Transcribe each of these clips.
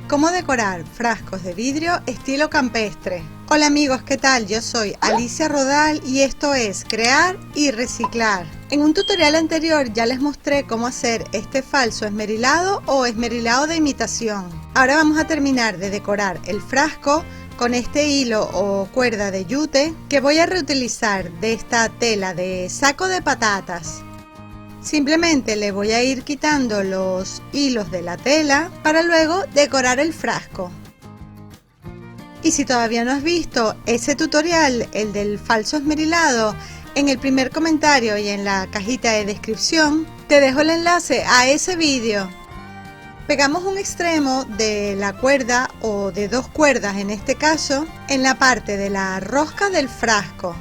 Cómo decorar frascos de vidrio estilo campestre. Hola amigos, ¿qué tal? Yo soy Alicia Rodal y esto es Crear y Reciclar. En un tutorial anterior ya les mostré cómo hacer este falso esmerilado o esmerilado de imitación. Ahora vamos a terminar de decorar el frasco con este hilo o cuerda de yute que voy a reutilizar de esta tela de saco de patatas. Simplemente le voy a ir quitando los hilos de la tela para luego decorar el frasco. Y si todavía no has visto ese tutorial, el del falso esmerilado, en el primer comentario y en la cajita de descripción te dejo el enlace a ese vídeo. Pegamos un extremo de la cuerda o de dos cuerdas en este caso en la parte de la rosca del frasco.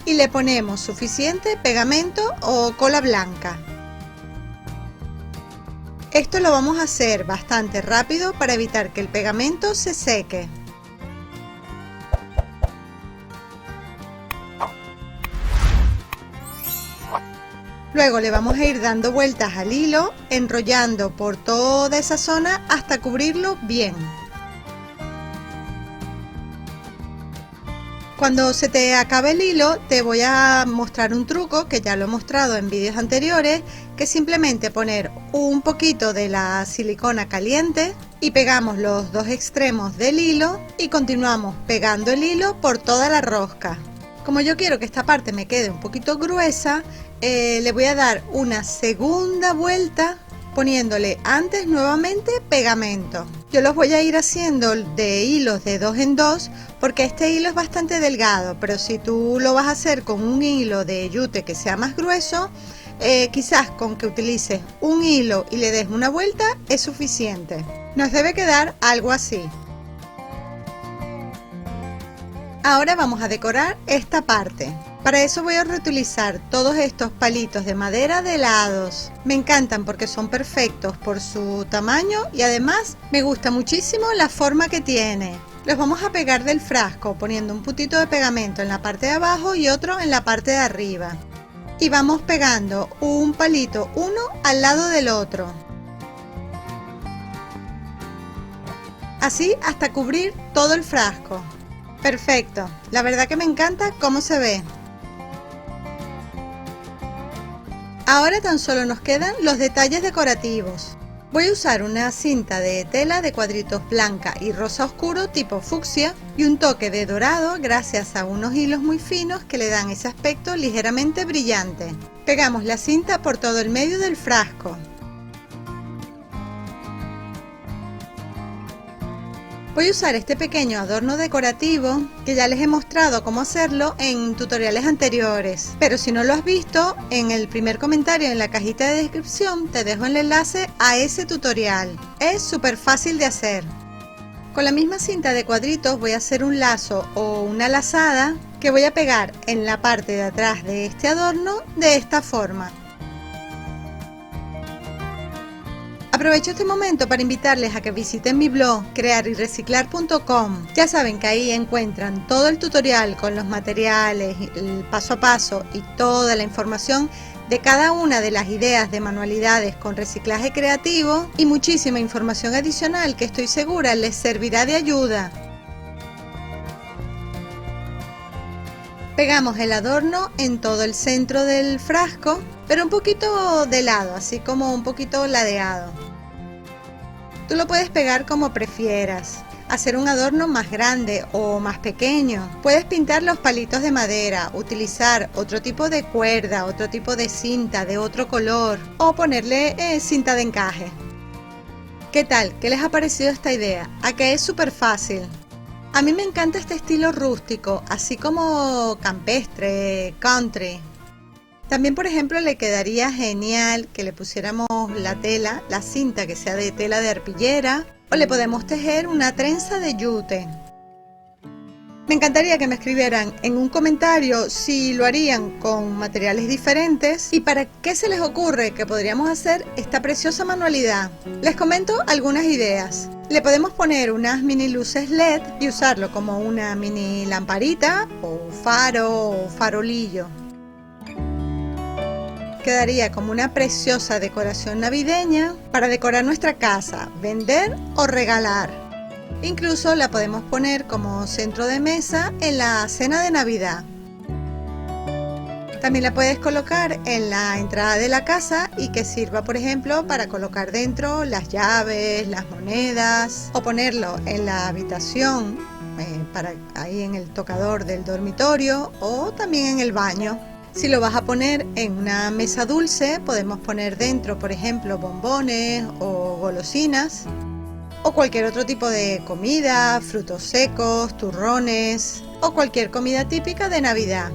Y le ponemos suficiente pegamento o cola blanca. Esto lo vamos a hacer bastante rápido para evitar que el pegamento se seque. Luego le vamos a ir dando vueltas al hilo, enrollando por toda esa zona hasta cubrirlo bien. Cuando se te acabe el hilo te voy a mostrar un truco que ya lo he mostrado en vídeos anteriores, que es simplemente poner un poquito de la silicona caliente y pegamos los dos extremos del hilo y continuamos pegando el hilo por toda la rosca. Como yo quiero que esta parte me quede un poquito gruesa, le voy a dar una segunda vuelta poniéndole antes nuevamente pegamento. Yo los voy a ir haciendo de hilos de 2 en 2 porque este hilo es bastante delgado, pero si tú lo vas a hacer con un hilo de yute que sea más grueso, quizás con que utilices un hilo y le des una vuelta es suficiente. Nos debe quedar algo así. Ahora vamos a decorar esta parte. Para eso voy a reutilizar todos estos palitos de madera de helados. Me encantan porque son perfectos por su tamaño y además me gusta muchísimo la forma que tiene. Los vamos a pegar del frasco poniendo un puntito de pegamento en la parte de abajo y otro en la parte de arriba. Y vamos pegando un palito uno al lado del otro. Así hasta cubrir todo el frasco. Perfecto, la verdad que me encanta cómo se ve. Ahora tan solo nos quedan los detalles decorativos. Voy a usar una cinta de tela de cuadritos blanca y rosa oscuro tipo fucsia y un toque de dorado gracias a unos hilos muy finos que le dan ese aspecto ligeramente brillante. Pegamos la cinta por todo el medio del frasco. Voy a usar este pequeño adorno decorativo que ya les he mostrado cómo hacerlo en tutoriales anteriores, pero si no lo has visto, en el primer comentario en la cajita de descripción te dejo el enlace a ese tutorial. Es súper fácil de hacer. Con la misma cinta de cuadritos voy a hacer un lazo o una lazada que voy a pegar en la parte de atrás de este adorno de esta forma. Aprovecho este momento para invitarles a que visiten mi blog crearyreciclar.com. Ya saben que ahí encuentran todo el tutorial con los materiales, el paso a paso y toda la información de cada una de las ideas de manualidades con reciclaje creativo y muchísima información adicional que estoy segura les servirá de ayuda. Pegamos el adorno en todo el centro del frasco, pero un poquito de lado, así como un poquito ladeado. Tú lo puedes pegar como prefieras, hacer un adorno más grande o más pequeño. Puedes pintar los palitos de madera, utilizar otro tipo de cuerda, otro tipo de cinta de otro color o ponerle cinta de encaje. ¿Qué tal? ¿Qué les ha parecido esta idea? ¿A que es súper fácil? A mí me encanta este estilo rústico, así como campestre, country. También, por ejemplo, le quedaría genial que le pusiéramos la tela, la cinta que sea de tela de arpillera, o le podemos tejer una trenza de yute. Me encantaría que me escribieran en un comentario si lo harían con materiales diferentes y para qué se les ocurre que podríamos hacer esta preciosa manualidad. Les comento algunas ideas. Le podemos poner unas mini luces LED y usarlo como una mini lamparita o faro o farolillo. Quedaría como una preciosa decoración navideña para decorar nuestra casa, vender o regalar. Incluso la podemos poner como centro de mesa en la cena de Navidad. También la puedes colocar en la entrada de la casa y que sirva, por ejemplo, para colocar dentro las llaves, las monedas, o ponerlo en la habitación, para ahí en el tocador del dormitorio, o también en el baño. Si lo vas a poner en una mesa dulce, podemos poner dentro, por ejemplo, bombones o golosinas, o cualquier otro tipo de comida, frutos secos, turrones o cualquier comida típica de Navidad.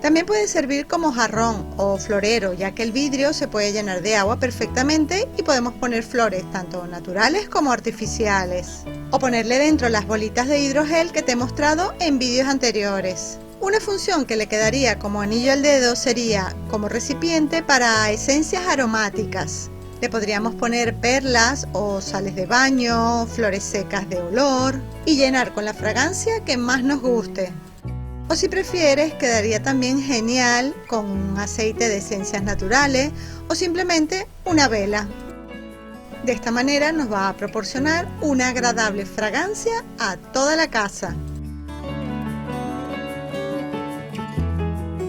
También puede servir como jarrón o florero, ya que el vidrio se puede llenar de agua perfectamente y podemos poner flores tanto naturales como artificiales. O ponerle dentro las bolitas de hidrogel que te he mostrado en vídeos anteriores. Una función que le quedaría como anillo al dedo sería como recipiente para esencias aromáticas. Le podríamos poner perlas o sales de baño, flores secas de olor y llenar con la fragancia que más nos guste. O si prefieres, quedaría también genial con un aceite de esencias naturales o simplemente una vela. De esta manera nos va a proporcionar una agradable fragancia a toda la casa.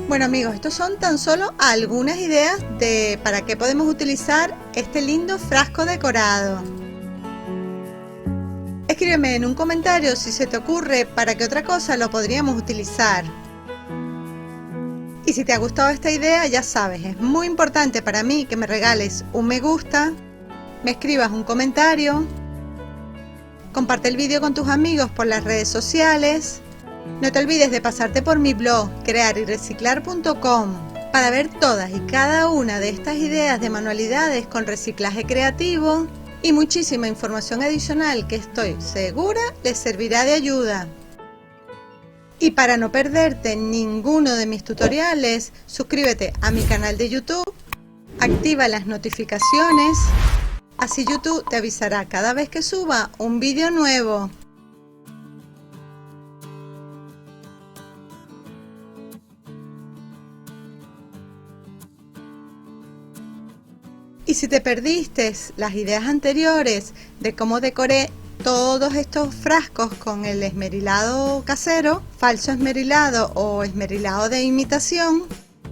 Bueno amigos, estos son tan solo algunas ideas de para qué podemos utilizar este lindo frasco decorado. Escríbeme en un comentario si se te ocurre para qué otra cosa lo podríamos utilizar. Y si te ha gustado esta idea, ya sabes, es muy importante para mí que me regales un me gusta, me escribas un comentario, comparte el vídeo con tus amigos por las redes sociales. No te olvides de pasarte por mi blog crearyreciclar.com para ver todas y cada una de estas ideas de manualidades con reciclaje creativo y muchísima información adicional que estoy segura les servirá de ayuda. Y para no perderte ninguno de mis tutoriales, suscríbete a mi canal de YouTube, activa las notificaciones, así YouTube te avisará cada vez que suba un vídeo nuevo. Y si te perdiste las ideas anteriores de cómo decoré todos estos frascos con el esmerilado casero, falso esmerilado o esmerilado de imitación,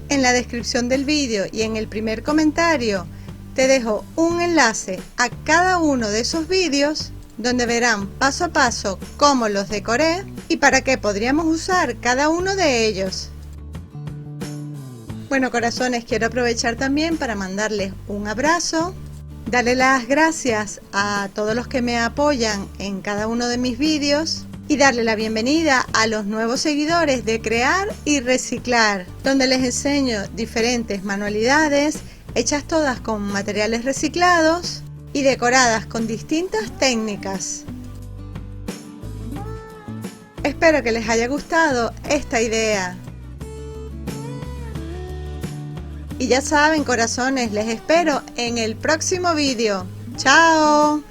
en la descripción del vídeo y en el primer comentario te dejo un enlace a cada uno de esos vídeos donde verán paso a paso cómo los decoré y para qué podríamos usar cada uno de ellos. Bueno corazones, quiero aprovechar también para mandarles un abrazo, darle las gracias a todos los que me apoyan en cada uno de mis vídeos y darle la bienvenida a los nuevos seguidores de Crear y Reciclar, donde les enseño diferentes manualidades hechas todas con materiales reciclados y decoradas con distintas técnicas. Espero que les haya gustado esta idea. Y ya saben corazones, les espero en el próximo vídeo. ¡Chao!